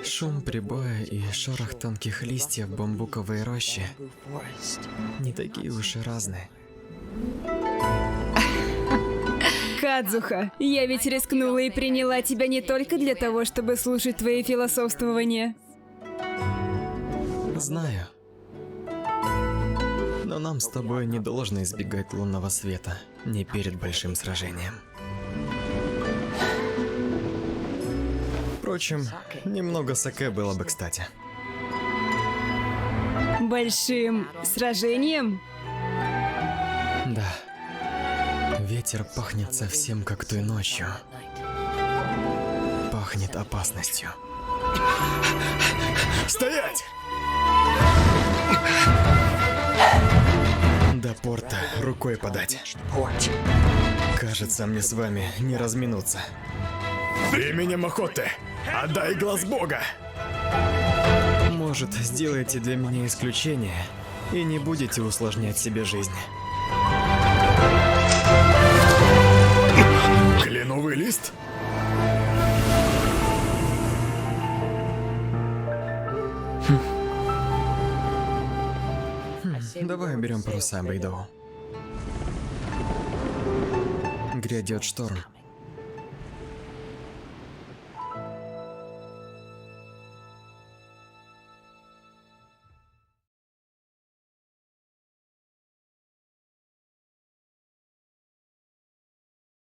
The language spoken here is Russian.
Шум прибоя и шорох тонких листьев бамбуковой рощи не такие уж и разные. Кадзуха, я ведь рискнула и приняла тебя не только для того, чтобы слушать твои философствования. Знаю. Но нам с тобой не должно избегать лунного света, не перед большим сражением. Впрочем, немного саке было бы кстати. Большим сражением? Да. Ветер пахнет совсем как той ночью. Пахнет опасностью. Стоять! До порта рукой подать. Кажется, мне с вами не разминуться. Именем охоты, отдай глаз Бога! Может, сделайте для меня исключение и не будете усложнять себе жизнь. Кленовый лист? Давай уберем паруса, Бэйдоу. Грядет шторм.